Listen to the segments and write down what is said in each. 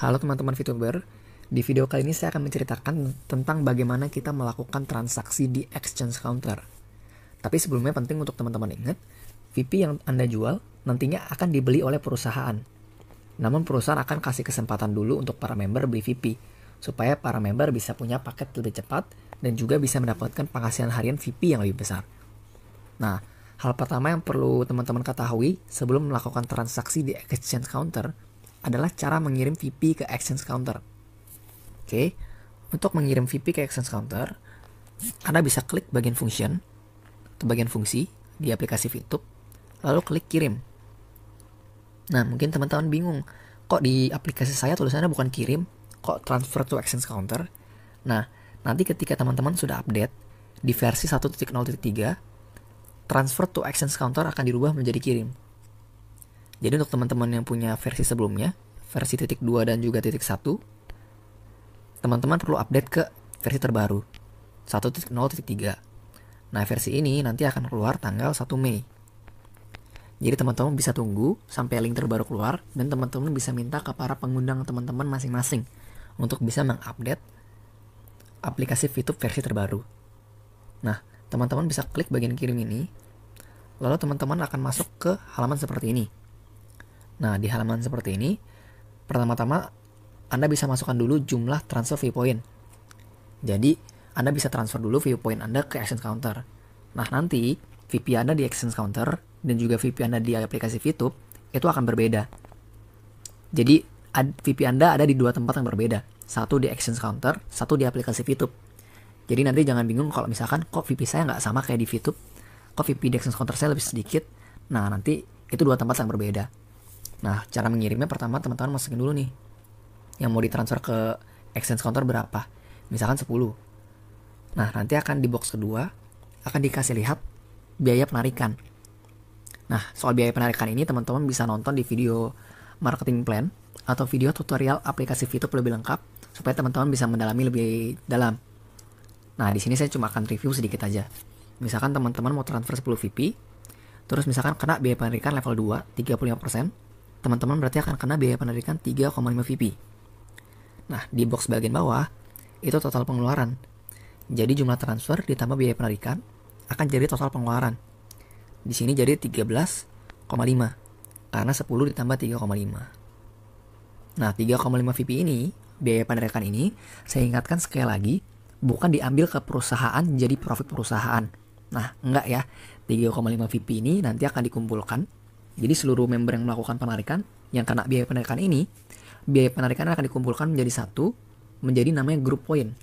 Halo teman-teman VTuber, di video kali ini saya akan menceritakan tentang bagaimana kita melakukan transaksi di exchange counter. Tapi sebelumnya penting untuk teman-teman ingat, VP yang Anda jual nantinya akan dibeli oleh perusahaan. Namun perusahaan akan kasih kesempatan dulu untuk para member beli VP, supaya para member bisa punya paket lebih cepat dan juga bisa mendapatkan penghasilan harian VP yang lebih besar. Nah, hal pertama yang perlu teman-teman ketahui sebelum melakukan transaksi di exchange counter adalah cara mengirim VP ke exchange counter. Oke, untuk mengirim VP ke exchange counter, Anda bisa klik bagian function atau bagian fungsi di aplikasi VTube, lalu klik kirim. Nah, mungkin teman-teman bingung, kok di aplikasi saya tulisannya bukan kirim, kok transfer to exchange counter? Nah, nanti ketika teman-teman sudah update di versi 1.0.3, transfer to exchange counter akan dirubah menjadi kirim. Jadi untuk teman-teman yang punya versi sebelumnya, versi 2 dan juga 1, teman-teman perlu update ke versi terbaru, 1.0.3. Nah, versi ini nanti akan keluar tanggal 1 Mei. Jadi teman-teman bisa tunggu sampai link terbaru keluar, dan teman-teman bisa minta ke para pengundang teman-teman masing-masing untuk bisa mengupdate aplikasi VTube versi terbaru. Nah, teman-teman bisa klik bagian kirim ini, lalu teman-teman akan masuk ke halaman seperti ini. Nah, di halaman seperti ini, pertama-tama Anda bisa masukkan dulu jumlah transfer view point. Jadi, Anda bisa transfer dulu view point Anda ke exchange counter. Nah, nanti VP Anda di exchange counter dan juga VP Anda di aplikasi VTube itu akan berbeda. Jadi, VP Anda ada di dua tempat yang berbeda. Satu di exchange counter, satu di aplikasi VTube. Jadi nanti jangan bingung kalau misalkan kok VP saya nggak sama kayak di VTube, kok VP di exchange counter saya lebih sedikit. Nah, nanti itu dua tempat yang berbeda. Nah, cara mengirimnya pertama teman-teman masukin dulu nih, yang mau ditransfer ke exchange counter berapa. Misalkan 10. Nah, nanti akan di box kedua, akan dikasih lihat biaya penarikan. Nah, soal biaya penarikan ini teman-teman bisa nonton di video marketing plan atau video tutorial aplikasi VTube lebih lengkap, supaya teman-teman bisa mendalami lebih dalam. Nah, di sini saya cuma akan review sedikit aja. Misalkan teman-teman mau transfer 10 VP, terus misalkan kena biaya penarikan level 2, 35%, teman-teman berarti akan kena biaya penarikan 3,5 VP. Nah, di box bagian bawah, itu total pengeluaran. Jadi jumlah transfer ditambah biaya penarikan akan jadi total pengeluaran. Di sini jadi 13,5, karena 10 ditambah 3,5. Nah, 3,5 VP ini, biaya penarikan ini, saya ingatkan sekali lagi, bukan diambil ke perusahaan jadi profit perusahaan. Nah, enggak ya, 3,5 VP ini nanti akan dikumpulkan. Jadi seluruh member yang melakukan penarikan, yang kena biaya penarikan ini, biaya penarikan akan dikumpulkan menjadi satu, menjadi namanya group point,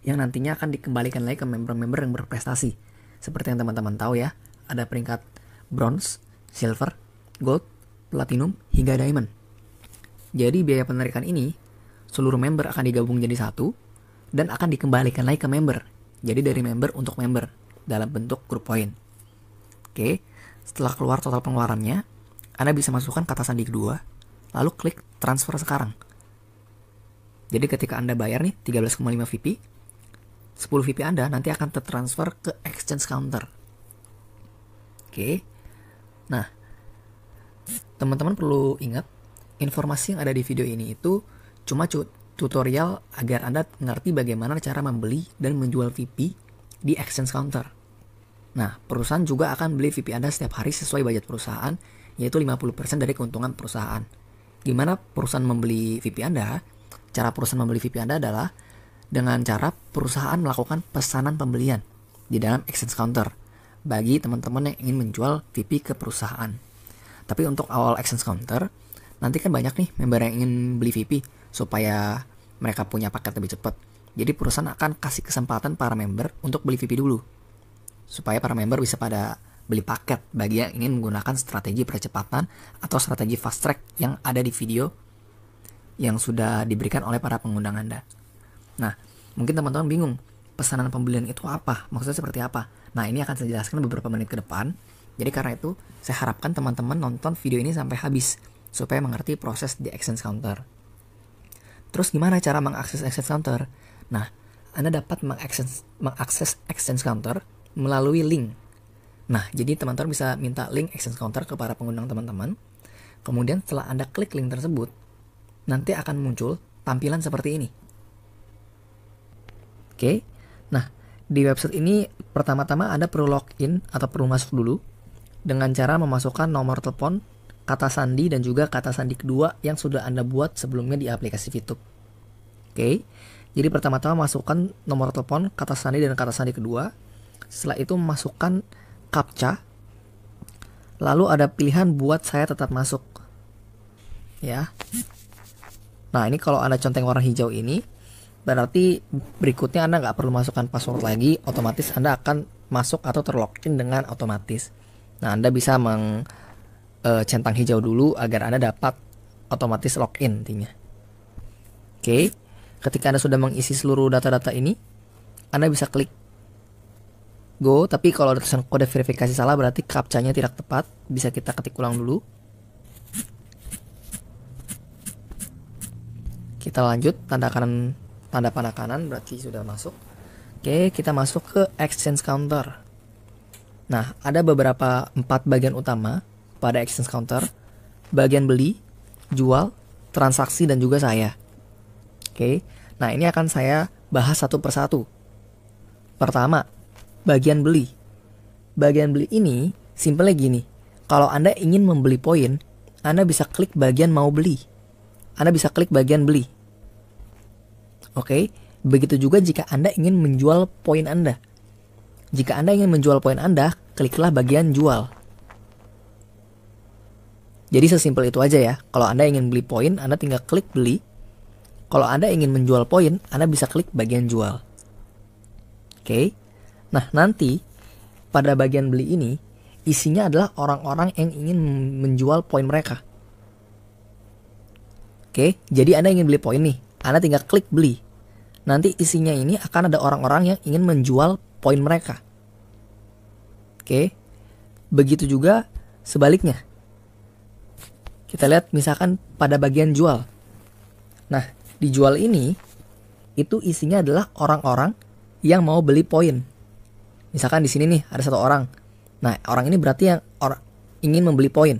yang nantinya akan dikembalikan lagi ke member-member yang berprestasi. Seperti yang teman-teman tahu ya, ada peringkat bronze, silver, gold, platinum, hingga diamond. Jadi biaya penarikan ini, seluruh member akan digabung jadi satu, dan akan dikembalikan lagi ke member. Jadi dari member untuk member, dalam bentuk group point. Oke. Setelah keluar total pengeluarannya, Anda bisa masukkan kata sandi kedua, lalu klik transfer sekarang. Jadi ketika Anda bayar nih 13,5 VP, 10 VP Anda nanti akan tertransfer ke exchange counter. Oke. Nah, teman-teman perlu ingat, informasi yang ada di video ini itu cuma tutorial agar Anda mengerti bagaimana cara membeli dan menjual VP di exchange counter. Nah, perusahaan juga akan beli VP Anda setiap hari sesuai budget perusahaan, yaitu 50% dari keuntungan perusahaan. Gimana perusahaan membeli VP Anda? Cara perusahaan membeli VP Anda adalah dengan cara perusahaan melakukan pesanan pembelian di dalam exchange counter bagi teman-teman yang ingin menjual VP ke perusahaan. Tapi untuk awal exchange counter, nanti kan banyak nih member yang ingin beli VP supaya mereka punya paket lebih cepat. Jadi perusahaan akan kasih kesempatan para member untuk beli VP dulu, supaya para member bisa pada beli paket bagi yang ingin menggunakan strategi percepatan atau strategi fast track yang ada di video yang sudah diberikan oleh para pengundang Anda. Nah, mungkin teman-teman bingung, pesanan pembelian itu apa? Maksudnya seperti apa? Nah, ini akan saya jelaskan beberapa menit ke depan. Jadi karena itu, saya harapkan teman-teman nonton video ini sampai habis, supaya mengerti proses di exchange counter. Terus gimana cara mengakses exchange counter? Nah, Anda dapat mengakses exchange counter melalui link. Nah, jadi teman-teman bisa minta link exchange counter ke para pengundang teman-teman. Kemudian setelah Anda klik link tersebut, nanti akan muncul tampilan seperti ini. Oke, nah di website ini pertama-tama Anda perlu login atau perlu masuk dulu dengan cara memasukkan nomor telepon, kata sandi, dan juga kata sandi kedua yang sudah Anda buat sebelumnya di aplikasi Fitup. Oke, jadi pertama-tama masukkan nomor telepon, kata sandi, dan kata sandi kedua. Setelah itu masukkan CAPTCHA. Lalu ada pilihan buat saya tetap masuk. Ya. Nah, ini kalau Anda centang warna hijau ini, berarti berikutnya Anda nggak perlu masukkan password lagi, otomatis Anda akan masuk atau terlogin dengan otomatis. Nah, Anda bisa centang hijau dulu agar Anda dapat otomatis login intinya. Oke, ketika Anda sudah mengisi seluruh data-data ini, Anda bisa klik go, tapi kalau ada tulisan kode verifikasi salah berarti captcha-nya tidak tepat, bisa kita ketik ulang dulu. Kita lanjut, tanda panah kanan berarti sudah masuk. Oke, kita masuk ke exchange counter. Nah, ada beberapa 4 bagian utama pada exchange counter. Bagian beli, jual, transaksi, dan juga saya. Oke, nah ini akan saya bahas satu persatu. Pertama, bagian beli. Bagian beli ini simpelnya gini. Kalau Anda ingin membeli poin, Anda bisa klik bagian mau beli. Anda bisa klik bagian beli. Oke, begitu juga jika Anda ingin menjual poin Anda. Jika Anda ingin menjual poin Anda, kliklah bagian jual. Jadi sesimpel itu aja ya. Kalau Anda ingin beli poin, Anda tinggal klik beli. Kalau Anda ingin menjual poin, Anda bisa klik bagian jual. Oke. Nah, nanti pada bagian beli ini, isinya adalah orang-orang yang ingin menjual poin mereka. Oke, jadi Anda ingin beli poin nih. Anda tinggal klik beli. Nanti isinya ini akan ada orang-orang yang ingin menjual poin mereka. Oke. Begitu juga sebaliknya. Kita lihat misalkan pada bagian jual. Nah, di jual ini itu isinya adalah orang-orang yang mau beli poin. Misalkan di sini nih ada satu orang. Nah, orang ini berarti yang ingin membeli poin.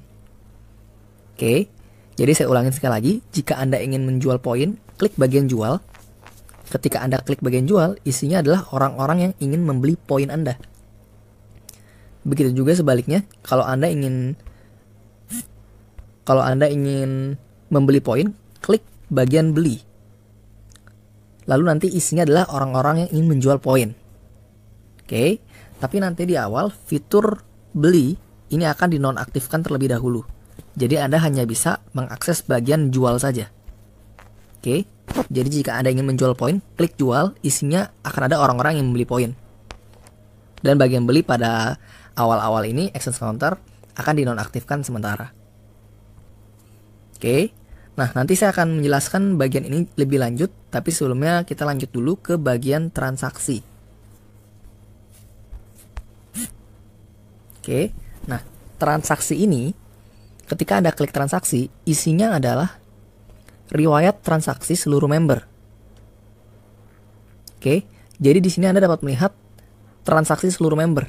Oke. Jadi saya ulangin sekali lagi, jika Anda ingin menjual poin, klik bagian jual. Ketika Anda klik bagian jual, isinya adalah orang-orang yang ingin membeli poin Anda. Begitu juga sebaliknya, kalau Anda ingin membeli poin, klik bagian beli. Lalu nanti isinya adalah orang-orang yang ingin menjual poin. Oke, tapi nanti di awal fitur beli ini akan dinonaktifkan terlebih dahulu. Jadi Anda hanya bisa mengakses bagian jual saja. Oke, jadi jika Anda ingin menjual poin, klik jual, isinya akan ada orang-orang yang membeli poin. Dan bagian beli pada awal-awal ini, exchange counter akan dinonaktifkan sementara. Oke, nah nanti saya akan menjelaskan bagian ini lebih lanjut, tapi sebelumnya kita lanjut dulu ke bagian transaksi. Oke, nah transaksi ini, ketika Anda klik transaksi, isinya adalah riwayat transaksi seluruh member. Oke, jadi di sini Anda dapat melihat transaksi seluruh member.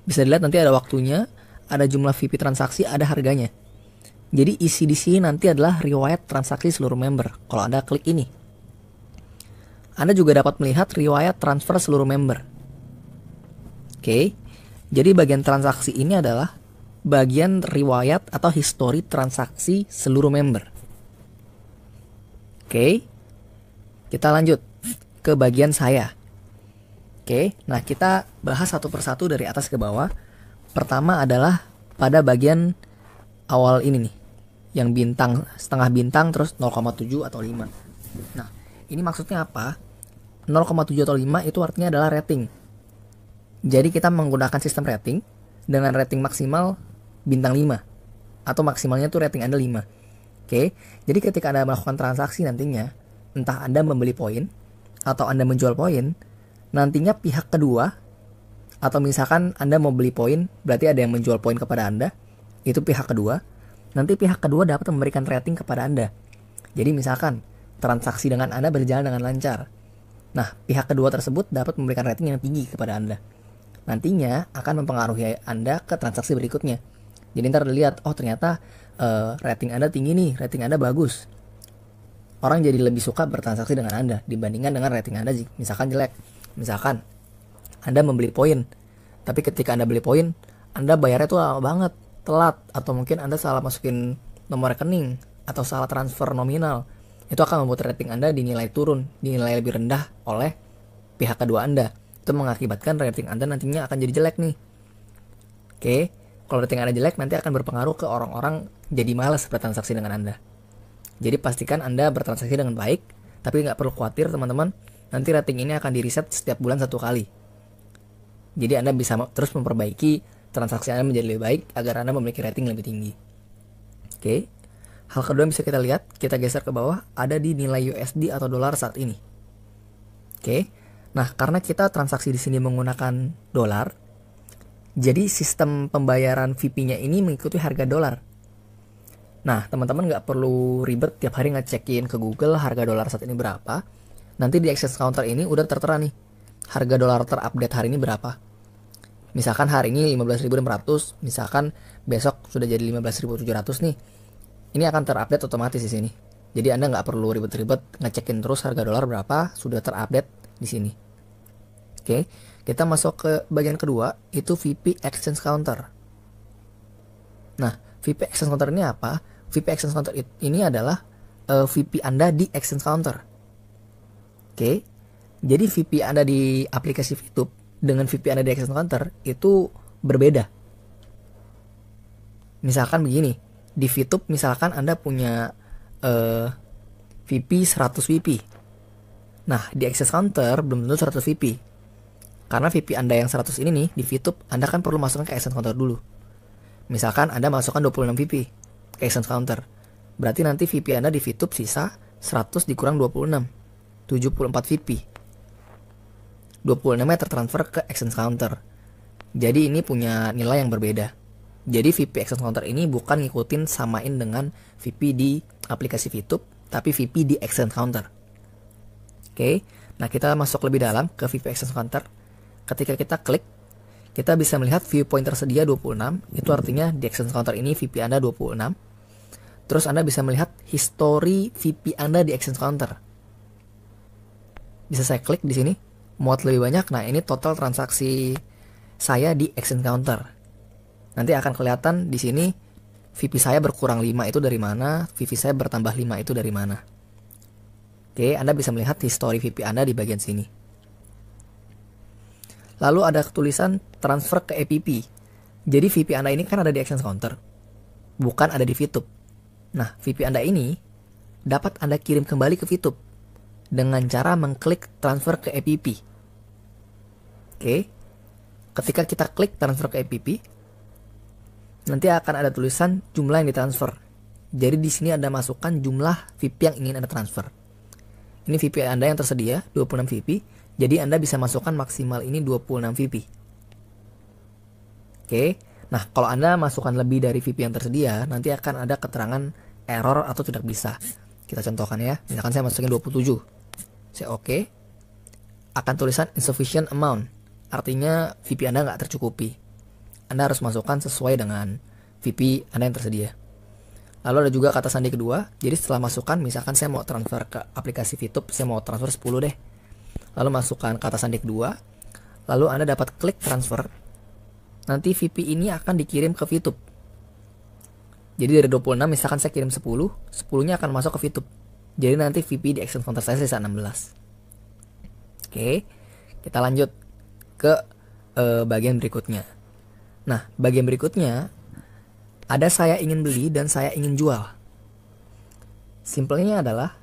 Bisa dilihat nanti ada waktunya, ada jumlah VP transaksi, ada harganya. Jadi isi di sini nanti adalah riwayat transaksi seluruh member. Kalau Anda klik ini, Anda juga dapat melihat riwayat transfer seluruh member. Oke, jadi bagian transaksi ini adalah bagian riwayat atau histori transaksi seluruh member. Oke, kita lanjut ke bagian saya. Oke, nah kita bahas satu persatu dari atas ke bawah. Pertama adalah pada bagian awal ini nih, yang bintang, setengah bintang, terus 0,7 atau 5. Nah, ini maksudnya apa? 0,7 atau 5 itu artinya adalah rating. Jadi kita menggunakan sistem rating dengan rating maksimal bintang 5. Atau maksimalnya tuh rating Anda 5. Oke, jadi ketika Anda melakukan transaksi nantinya, entah Anda membeli poin atau Anda menjual poin, nantinya pihak kedua, atau misalkan Anda mau beli poin, berarti ada yang menjual poin kepada Anda, itu pihak kedua, nanti pihak kedua dapat memberikan rating kepada Anda. Jadi misalkan transaksi dengan Anda berjalan dengan lancar, nah pihak kedua tersebut dapat memberikan rating yang tinggi kepada Anda. Nantinya akan mempengaruhi Anda ke transaksi berikutnya. Jadi ntar dilihat, oh ternyata rating Anda tinggi nih, rating Anda bagus. orang jadi lebih suka bertransaksi dengan Anda dibandingkan dengan rating Anda misalkan jelek. Misalkan Anda membeli poin, tapi ketika Anda beli poin, Anda bayarnya tuh lama banget, telat, atau mungkin Anda salah masukin nomor rekening atau salah transfer nominal. Itu akan membuat rating Anda dinilai turun, dinilai lebih rendah oleh pihak kedua Anda. Itu mengakibatkan rating Anda nantinya akan jadi jelek nih. Oke, kalau rating Anda jelek nanti akan berpengaruh ke orang-orang jadi malas bertransaksi dengan Anda. Jadi pastikan Anda bertransaksi dengan baik, tapi nggak perlu khawatir teman-teman, nanti rating ini akan di-reset setiap bulan 1 kali. Jadi Anda bisa terus memperbaiki transaksi Anda menjadi lebih baik agar Anda memiliki rating lebih tinggi. Oke, hal kedua yang bisa kita lihat, kita geser ke bawah, ada di nilai USD atau dolar saat ini. Oke, nah karena kita transaksi di sini menggunakan dolar, jadi sistem pembayaran VP-nya ini mengikuti harga dolar. Nah, teman-teman nggak perlu ribet tiap hari ngecekin ke Google harga dolar saat ini berapa. Nanti di exchange counter ini udah tertera nih, harga dolar terupdate hari ini berapa. Misalkan hari ini 15.600, misalkan besok sudah jadi 15.700 nih. Ini akan terupdate otomatis di sini. Jadi Anda nggak perlu ribet-ribet ngecekin terus harga dolar berapa, sudah terupdate di sini. Oke, kita masuk ke bagian kedua, itu VP Exchange Counter. Nah, VP Exchange Counter ini apa? VP Exchange Counter ini adalah VP Anda di Exchange Counter. Oke, jadi VP Anda di aplikasi VTube dengan VP Anda di Exchange Counter itu berbeda. Misalkan begini, di VTube misalkan Anda punya VP 100 VP. Nah, di Exchange Counter belum tentu 100 VP. Karena VP Anda yang 100 ini nih, di VTube, Anda kan perlu masukkan ke Exchange Counter dulu. Misalkan Anda masukkan 26 VP ke Exchange Counter. Berarti nanti VP Anda di VTube sisa 100 dikurang 26. 74 VP. 26-nya tertransfer ke Exchange Counter. Jadi ini punya nilai yang berbeda. Jadi VP Exchange Counter ini bukan ngikutin samain dengan VP di aplikasi VTube, tapi VP di Exchange Counter. Oke, nah kita masuk lebih dalam ke VP Exchange Counter. Ketika kita klik, kita bisa melihat viewpoint tersedia 26. Itu artinya di Exchange Counter ini VP Anda 26. Terus Anda bisa melihat history VP Anda di Exchange Counter. Bisa saya klik di sini, muat lebih banyak. Nah, ini total transaksi saya di Exchange Counter. Nanti akan kelihatan di sini VP saya berkurang 5 itu dari mana, VP saya bertambah 5 itu dari mana. Oke, Anda bisa melihat history VP Anda di bagian sini. Lalu ada tulisan transfer ke EPP. Jadi VP Anda ini kan ada di Exchange Counter, bukan ada di VTube. Nah, VP Anda ini dapat Anda kirim kembali ke VTube dengan cara mengklik transfer ke EPP. Oke, ketika kita klik transfer ke EPP, nanti akan ada tulisan jumlah yang ditransfer. Jadi di sini Anda masukkan jumlah VP yang ingin Anda transfer. Ini VP Anda yang tersedia 26 VP. Jadi Anda bisa masukkan maksimal ini 26 VP. Oke. Nah, kalau Anda masukkan lebih dari VP yang tersedia, nanti akan ada keterangan error atau tidak bisa. Kita contohkan ya. Misalkan saya masukin 27. Saya oke. Akan tulisan insufficient amount. Artinya VP Anda nggak tercukupi. Anda harus masukkan sesuai dengan VP Anda yang tersedia. Lalu ada juga kata sandi kedua. Jadi setelah masukkan, misalkan saya mau transfer ke aplikasi VTube, saya mau transfer 10 deh. Lalu masukkan kata sandi kedua. Lalu Anda dapat klik transfer. Nanti VP ini akan dikirim ke VTube. Jadi dari 26 misalkan saya kirim 10, 10-nya akan masuk ke VTube. Jadi nanti VP di Exchange Counter saya sisa 16. Oke, kita lanjut ke bagian berikutnya. Nah, bagian berikutnya ada saya ingin beli dan saya ingin jual. Simpelnya adalah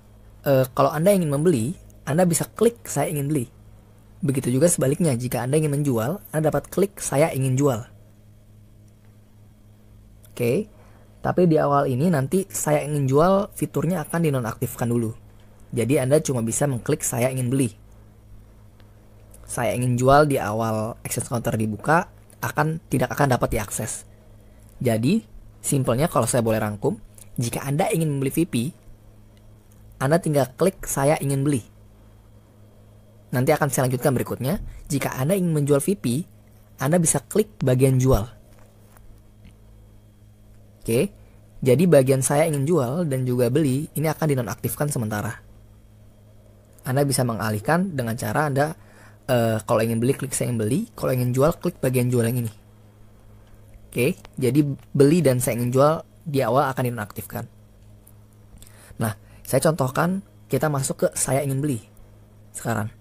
kalau Anda ingin membeli, Anda bisa klik saya ingin beli. Begitu juga sebaliknya, jika Anda ingin menjual, Anda dapat klik saya ingin jual. Oke, tapi di awal ini nanti saya ingin jual fiturnya akan dinonaktifkan dulu. Jadi Anda cuma bisa mengklik saya ingin beli. Saya ingin jual di awal Exchange Counter dibuka, tidak akan dapat diakses. Jadi, simpelnya kalau saya boleh rangkum, jika Anda ingin membeli VP, Anda tinggal klik saya ingin beli. Nanti akan saya lanjutkan berikutnya. Jika Anda ingin menjual VP, Anda bisa klik bagian jual. Oke, Jadi bagian saya ingin jual dan juga beli ini akan dinonaktifkan sementara. Anda bisa mengalihkan dengan cara Anda kalau ingin beli klik saya ingin beli, kalau ingin jual klik bagian jual yang ini. Oke, jadi beli dan saya ingin jual di awal akan dinonaktifkan. Nah, saya contohkan kita masuk ke saya ingin beli sekarang.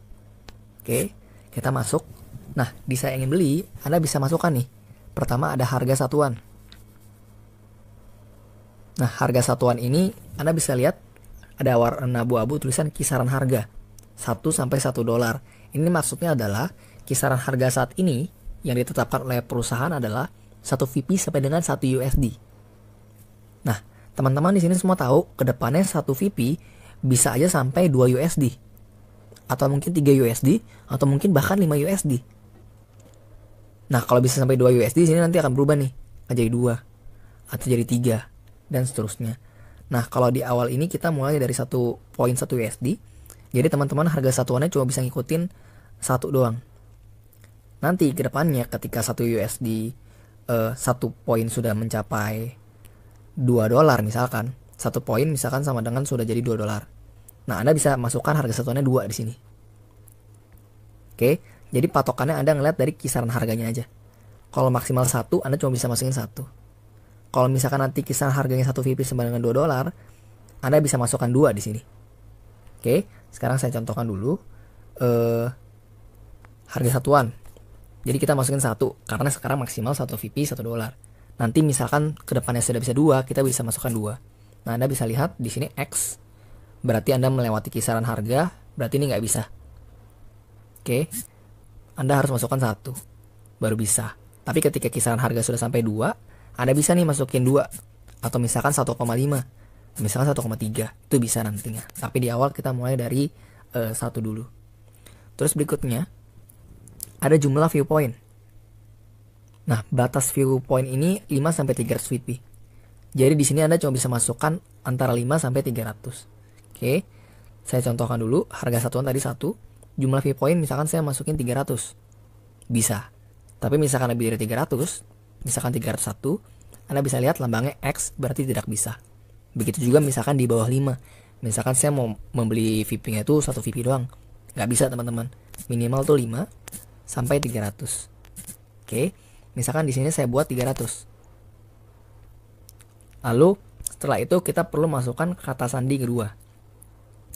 Oke, kita masuk. Nah, di saya ingin beli, Anda bisa masukkan nih. Pertama ada harga satuan. Nah, harga satuan ini Anda bisa lihat ada warna abu-abu tulisan kisaran harga 1 sampai 1 dolar. Ini maksudnya adalah kisaran harga saat ini yang ditetapkan oleh perusahaan adalah 1 VP sampai dengan 1 USD. Nah, teman-teman di sini semua tahu ke depannya 1 VP bisa aja sampai 2 USD. Atau mungkin 3 USD atau mungkin bahkan 5 USD. Nah, kalau bisa sampai 2 USD sini nanti akan berubah nih, akan jadi 2 atau jadi 3 dan seterusnya. Nah, kalau di awal ini kita mulai dari 1.1 USD. Jadi teman-teman harga satuannya cuma bisa ngikutin 1 doang. Nanti ke depannya ketika 1 USD 1 poin sudah mencapai 2 dolar misalkan, 1 poin misalkan sama dengan sudah jadi 2 dolar. Nah, Anda bisa masukkan harga satuannya 2 di sini. Oke, jadi patokannya Anda ngeliat dari kisaran harganya aja. Kalau maksimal 1, Anda cuma bisa masukin 1. Kalau misalkan nanti kisaran harganya 1 VP sama dengan 2 dolar, Anda bisa masukkan 2 di sini. Oke, sekarang saya contohkan dulu harga satuan. Jadi kita masukin 1 karena sekarang maksimal 1 VP 1 dolar. Nanti misalkan kedepannya sudah bisa 2, kita bisa masukkan 2. Nah, Anda bisa lihat di sini X berarti Anda melewati kisaran harga, berarti ini nggak bisa. Oke, Anda harus masukkan 1 baru bisa. Tapi ketika kisaran harga sudah sampai 2, Anda bisa nih masukin 2 atau misalkan 1,5, misalkan 1,3, itu bisa nantinya. Tapi di awal kita mulai dari 1 dulu. Terus berikutnya ada jumlah viewpoint. Nah, batas viewpoint ini 5 sampai 300 VP. Jadi di sini Anda cuma bisa masukkan antara 5 sampai 300. Oke. Saya contohkan dulu, harga satuan tadi 1, jumlah viewpoint misalkan saya masukin 300. Bisa. Tapi misalkan lebih dari 300, misalkan 301, Anda bisa lihat lambangnya X berarti tidak bisa. Begitu juga misalkan di bawah 5. Misalkan saya mau membeli VP-nya itu 1 VP doang. Nggak bisa teman-teman. Minimal tuh 5 sampai 300. Oke. Misalkan di sini saya buat 300. Lalu setelah itu kita perlu masukkan kata sandi kedua.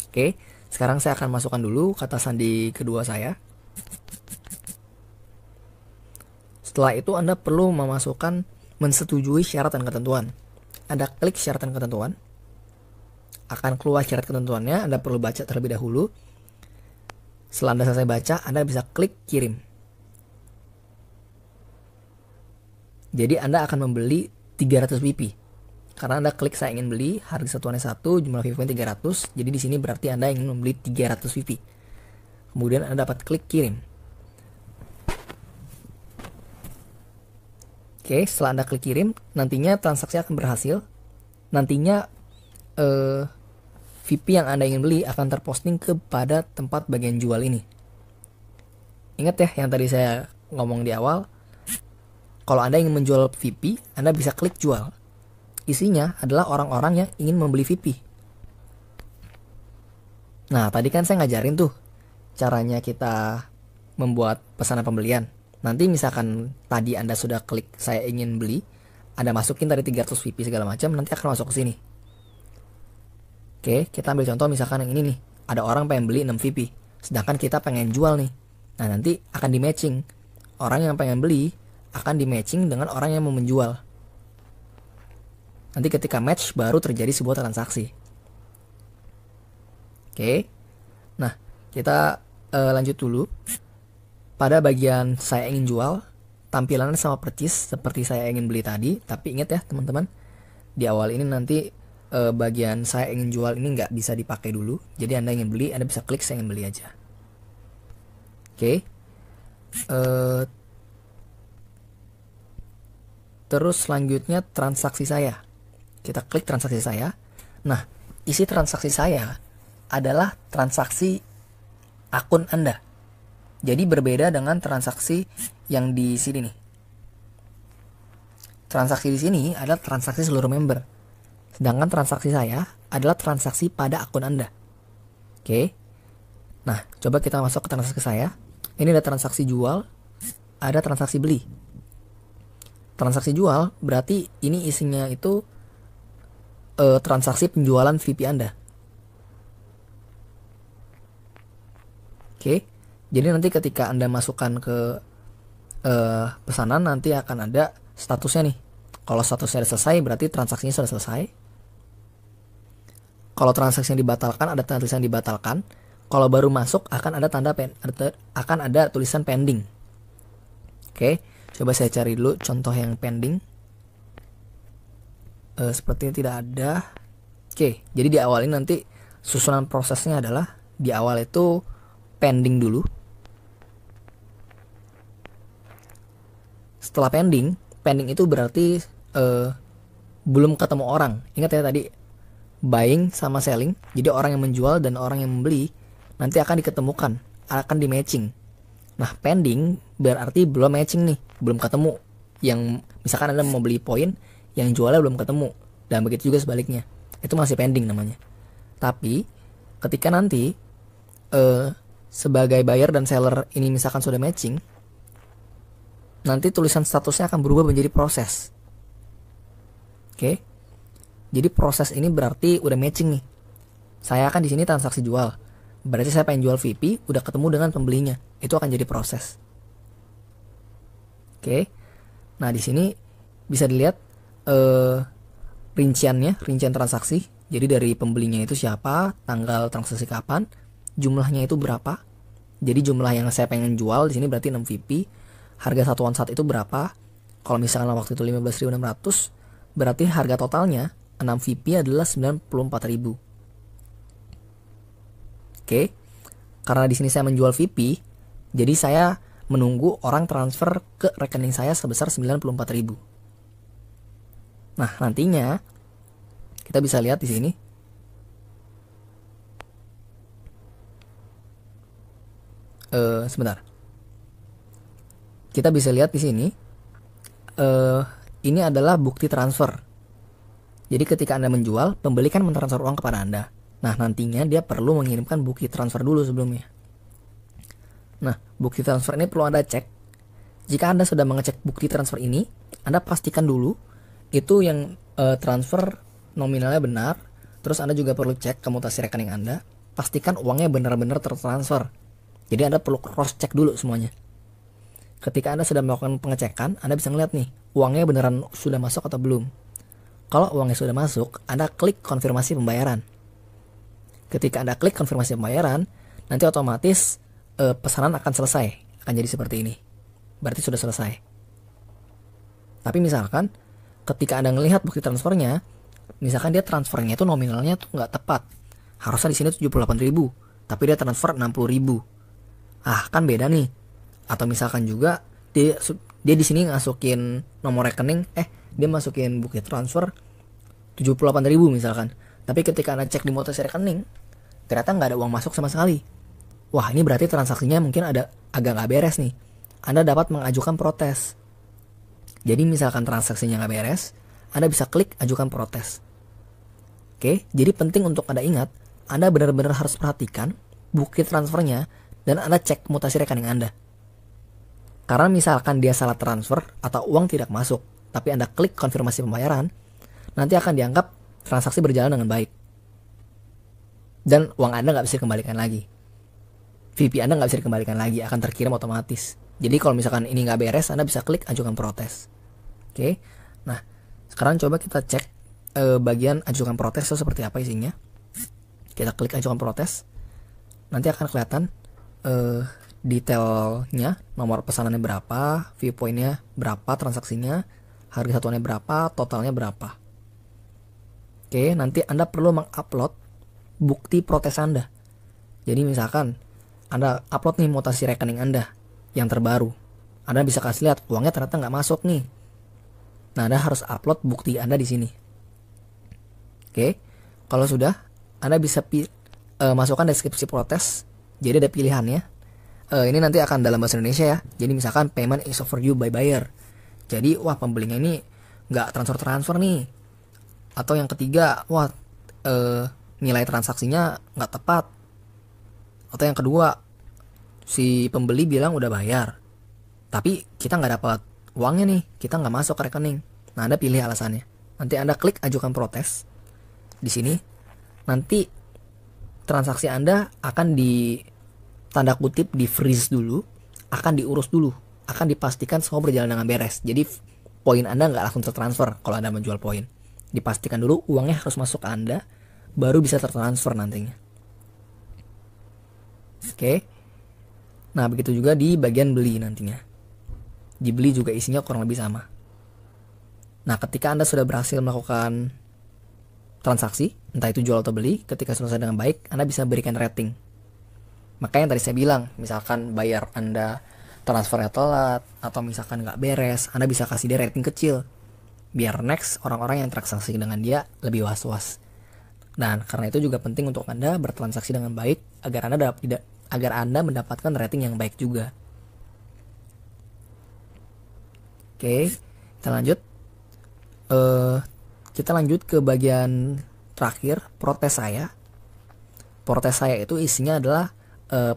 Oke. Sekarang saya akan masukkan dulu kata sandi kedua saya. Setelah itu Anda perlu memasukkan mensetujui syarat dan ketentuan. Anda klik syarat dan ketentuan. Akan keluar syarat ketentuannya, Anda perlu baca terlebih dahulu. Setelah Anda selesai baca, Anda bisa klik kirim. Jadi Anda akan membeli 300 VP. Karena Anda klik saya ingin beli, harga satuannya 1, jumlah VP 300. Jadi di sini berarti Anda ingin membeli 300 VP. Kemudian Anda dapat klik kirim. Oke, setelah Anda klik kirim, nantinya transaksi akan berhasil. Nantinya VP yang Anda ingin beli akan terposting kepada tempat bagian jual ini. Ingat ya yang tadi saya ngomong di awal. Kalau Anda ingin menjual VP, Anda bisa klik jual. Isinya adalah orang-orang yang ingin membeli VP. Nah, tadi kan saya ngajarin tuh caranya kita membuat pesanan pembelian. Nanti misalkan tadi Anda sudah klik saya ingin beli, Anda masukin tadi 300 VP segala macam, nanti akan masuk ke sini. Oke, kita ambil contoh misalkan yang ini nih. Ada orang pengen beli 6 VP, sedangkan kita pengen jual nih. Nah, nanti akan di matching. Orang yang pengen beli akan di matching dengan orang yang mau menjual. Nanti ketika match baru terjadi sebuah transaksi. Oke. Nah, kita lanjut dulu. Pada bagian saya ingin jual, tampilannya sama persis seperti saya ingin beli tadi. Tapi ingat ya teman-teman, di awal ini nanti bagian saya ingin jual ini nggak bisa dipakai dulu. Jadi Anda ingin beli, Anda bisa klik saya ingin beli aja. Oke. Terus selanjutnya transaksi saya. Kita klik transaksi saya. Nah, isi transaksi saya adalah transaksi akun Anda. Jadi berbeda dengan transaksi yang di sini nih. Transaksi di sini adalah transaksi seluruh member. Sedangkan transaksi saya adalah transaksi pada akun Anda. Oke. Nah, coba kita masuk ke transaksi saya. Ini ada transaksi jual, ada transaksi beli. Transaksi jual berarti ini isinya itu transaksi penjualan VP Anda. Oke. Jadi nanti ketika Anda masukkan ke pesanan, nanti akan ada statusnya nih. Kalau statusnya sudah selesai, berarti transaksinya sudah selesai. Kalau transaksi yang dibatalkan, ada tulisan dibatalkan. Kalau baru masuk, akan ada akan ada tulisan pending. Oke, coba saya cari dulu contoh yang pending. Sepertinya tidak ada. Oke, jadi di awal ini nanti susunan prosesnya adalah di awal itu pending dulu. Setelah pending itu berarti belum ketemu orang. Ingat ya tadi buying sama selling. Jadi orang yang menjual dan orang yang membeli nanti akan diketemukan, akan di matching. Nah, pending berarti belum matching nih, belum ketemu. Yang misalkan Anda mau beli poin, yang jualnya belum ketemu, dan begitu juga sebaliknya. Itu masih pending namanya. Tapi ketika nanti sebagai buyer dan seller ini misalkan sudah matching, nanti tulisan statusnya akan berubah menjadi proses. Oke. Jadi proses ini berarti udah matching nih. Saya akan di sini transaksi jual. Berarti saya pengen jual VP, udah ketemu dengan pembelinya. Itu akan jadi proses. Oke. Nah, di sini bisa dilihat rincian transaksi. Jadi dari pembelinya itu siapa, tanggal transaksi kapan, jumlahnya itu berapa. Jadi jumlah yang saya pengen jual di sini berarti 6 VP. Harga satuan saat itu berapa? Kalau misalnya waktu itu 15.600, berarti harga totalnya 6 VP adalah 94.000. Oke. Karena di sini saya menjual VP, jadi saya menunggu orang transfer ke rekening saya sebesar 94.000. Nah, nantinya kita bisa lihat di sini. Sebentar. Kita bisa lihat di sini. Ini adalah bukti transfer. Jadi ketika Anda menjual, pembeli kan mentransfer uang kepada Anda. Nah, nantinya dia perlu mengirimkan bukti transfer dulu sebelumnya. Nah, bukti transfer ini perlu Anda cek. Jika Anda sudah mengecek bukti transfer ini, Anda pastikan dulu itu yang transfer nominalnya benar. Terus Anda juga perlu cek ke mutasi rekening Anda. Pastikan uangnya benar-benar tertransfer. Jadi Anda perlu cross check dulu semuanya. Ketika Anda sudah melakukan pengecekan, Anda bisa ngeliat nih, uangnya beneran sudah masuk atau belum. Kalau uangnya sudah masuk, Anda klik konfirmasi pembayaran. Ketika Anda klik konfirmasi pembayaran, nanti otomatis pesanan akan selesai. Akan jadi seperti ini. Berarti sudah selesai. Tapi misalkan, ketika Anda melihat bukti transfernya, misalkan dia transfernya itu nominalnya tuh nggak tepat. Harusnya di sini 78.000, tapi dia transfer 60.000. Ah, kan beda nih. Atau misalkan juga dia di sini masukin nomor rekening, dia masukin bukti transfer 78.000 misalkan. Tapi ketika Anda cek di mutasi rekening, ternyata nggak ada uang masuk sama sekali. Wah, ini berarti transaksinya mungkin ada agak nggak beres nih. Anda dapat mengajukan protes. Jadi misalkan transaksinya nggak beres, Anda bisa klik ajukan protes. Oke, jadi penting untuk Anda ingat, Anda benar-benar harus perhatikan bukti transfernya dan Anda cek mutasi rekening Anda. Karena misalkan dia salah transfer atau uang tidak masuk, tapi Anda klik konfirmasi pembayaran, nanti akan dianggap transaksi berjalan dengan baik. Dan uang Anda nggak bisa dikembalikan lagi. VP Anda nggak bisa dikembalikan lagi, akan terkirim otomatis. Jadi kalau misalkan ini nggak beres, Anda bisa klik ajukan protes. Oke, nah sekarang coba kita cek bagian ajukan protes itu seperti apa isinya. Kita klik ajukan protes, nanti akan kelihatan detailnya, nomor pesanannya berapa, view pointnya berapa, transaksinya, harga satuannya berapa, totalnya berapa. Oke, nanti Anda perlu mengupload bukti protes Anda. Jadi misalkan Anda upload nih mutasi rekening Anda yang terbaru, Anda bisa kasih lihat uangnya ternyata nggak masuk nih. Nah, Anda harus upload bukti Anda di sini. Oke, kalau sudah, Anda bisa masukkan deskripsi protes. Jadi ada pilihannya. Ini nanti akan dalam bahasa Indonesia ya. Jadi misalkan payment is overdue by buyer. Jadi wah pembelinya ini nggak transfer nih. Atau yang ketiga, wah nilai transaksinya nggak tepat. Atau yang kedua, si pembeli bilang udah bayar, tapi kita nggak dapat uangnya nih, kita nggak masuk ke rekening. Nah, Anda pilih alasannya. Nanti Anda klik ajukan protes di sini. Nanti transaksi Anda akan di tanda kutip di freeze dulu, akan diurus dulu, akan dipastikan semua berjalan dengan beres. Jadi poin Anda nggak langsung tertransfer kalau Anda menjual poin. Dipastikan dulu uangnya harus masuk ke Anda, baru bisa tertransfer nantinya. Oke. Nah, begitu juga di bagian beli nantinya. Dibeli juga isinya kurang lebih sama. Nah, ketika Anda sudah berhasil melakukan transaksi, entah itu jual atau beli, ketika selesai dengan baik, Anda bisa berikan rating. Makanya yang tadi saya bilang, misalkan bayar Anda transfernya telat, atau misalkan nggak beres, Anda bisa kasih dia rating kecil. Biar next orang-orang yang transaksi dengan dia lebih was-was. Dan karena itu juga penting untuk Anda bertransaksi dengan baik, agar Anda mendapatkan rating yang baik juga. Oke, kita lanjut. Kita lanjut ke bagian terakhir, protes saya. Protes saya itu isinya adalah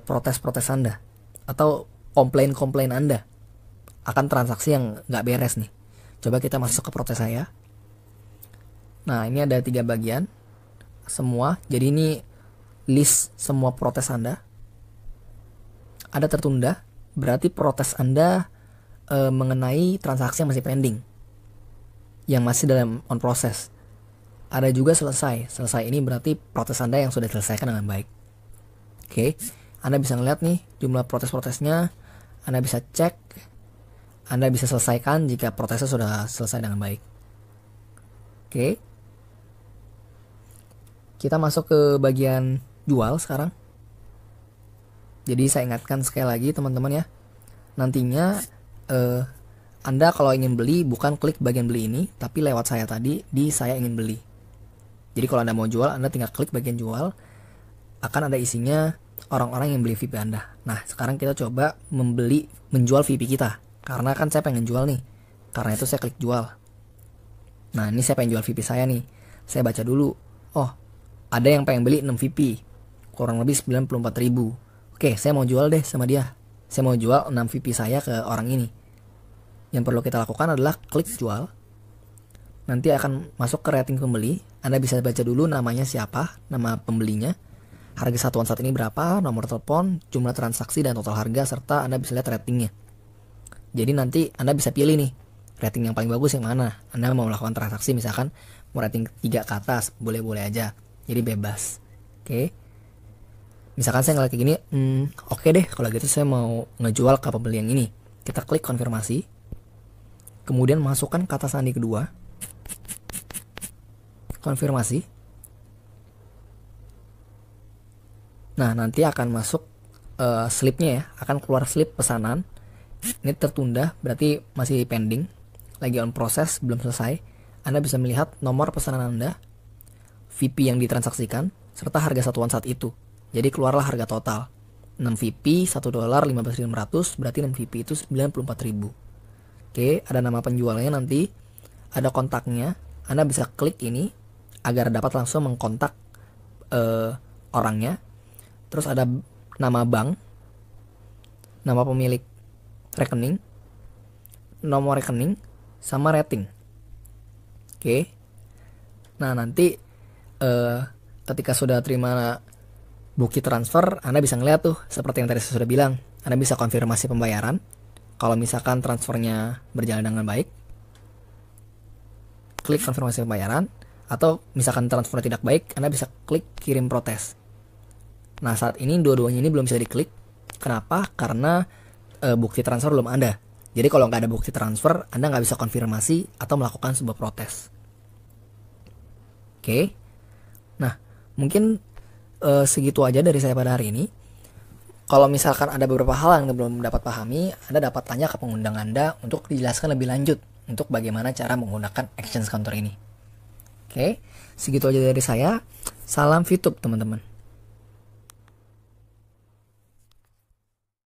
protes-protes Anda atau komplain-komplain Anda akan transaksi yang nggak beres nih. Coba kita masuk ke protes saya. Nah, ini ada 3 bagian semua. Jadi ini list semua protes Anda. Ada tertunda, berarti protes Anda mengenai transaksi yang masih pending, yang masih dalam on process. Ada juga selesai. Selesai ini berarti protes Anda yang sudah diselesaikan dengan baik. Oke, Anda bisa ngeliat nih jumlah protes-protesnya. Anda bisa cek, Anda bisa selesaikan jika protesnya sudah selesai dengan baik. Oke, kita masuk ke bagian jual sekarang. Jadi saya ingatkan sekali lagi teman-teman ya, nantinya Anda kalau ingin beli bukan klik bagian beli ini, tapi lewat saya tadi di saya ingin beli. Jadi kalau Anda mau jual, Anda tinggal klik bagian jual, akan ada isinya orang-orang yang beli VIP Anda. Nah, sekarang kita coba menjual VIP kita, karena kan saya pengen jual nih, karena itu saya klik jual. Nah, ini saya pengen jual VIP saya nih, saya baca dulu. Oh, ada yang pengen beli 6 VIP, kurang lebih 94.000. Oke, saya mau jual deh sama dia. Saya mau jual 6 VIP saya ke orang ini. Yang perlu kita lakukan adalah klik jual. Nanti akan masuk ke rating pembeli. Anda bisa baca dulu namanya siapa, nama pembelinya, harga satuan saat ini berapa, nomor telepon, jumlah transaksi, dan total harga, serta Anda bisa lihat ratingnya. Jadi nanti Anda bisa pilih nih, rating yang paling bagus yang mana. Anda mau melakukan transaksi misalkan mau rating 3 ke atas, boleh-boleh aja. Jadi bebas. Oke. Misalkan saya ngeliat kayak gini, oke deh kalau gitu saya mau ngejual ke pembeli yang ini. Kita klik konfirmasi. Kemudian masukkan kata sandi kedua. Konfirmasi. Nah, nanti akan masuk slipnya ya, akan keluar slip pesanan. Ini tertunda, berarti masih pending, lagi on proses, belum selesai. Anda bisa melihat nomor pesanan Anda, VIP yang ditransaksikan, serta harga satuan saat itu. Jadi keluarlah harga total 6 VIP, $1 15.500, berarti 6 VIP itu 94.000. Oke, ada nama penjualnya nanti, ada kontaknya. Anda bisa klik ini agar dapat langsung mengkontak orangnya. Terus ada nama bank, nama pemilik rekening, nomor rekening, sama rating. Oke. Nah, nanti ketika sudah terima bukti transfer, Anda bisa ngeliat tuh seperti yang tadi saya sudah bilang. Anda bisa konfirmasi pembayaran. Kalau misalkan transfernya berjalan dengan baik, klik konfirmasi pembayaran. Atau misalkan transfernya tidak baik, Anda bisa klik kirim protes. Nah, saat ini dua-duanya ini belum bisa diklik. Kenapa? Karena bukti transfer belum ada. Jadi kalau nggak ada bukti transfer, Anda nggak bisa konfirmasi atau melakukan sebuah protes. Oke. Nah, mungkin segitu aja dari saya pada hari ini. Kalau misalkan ada beberapa hal yang belum dapat pahami, Anda dapat tanya ke pengundang Anda untuk dijelaskan lebih lanjut untuk bagaimana cara menggunakan exchange counter ini. Oke, segitu aja dari saya. Salam VTube teman-teman.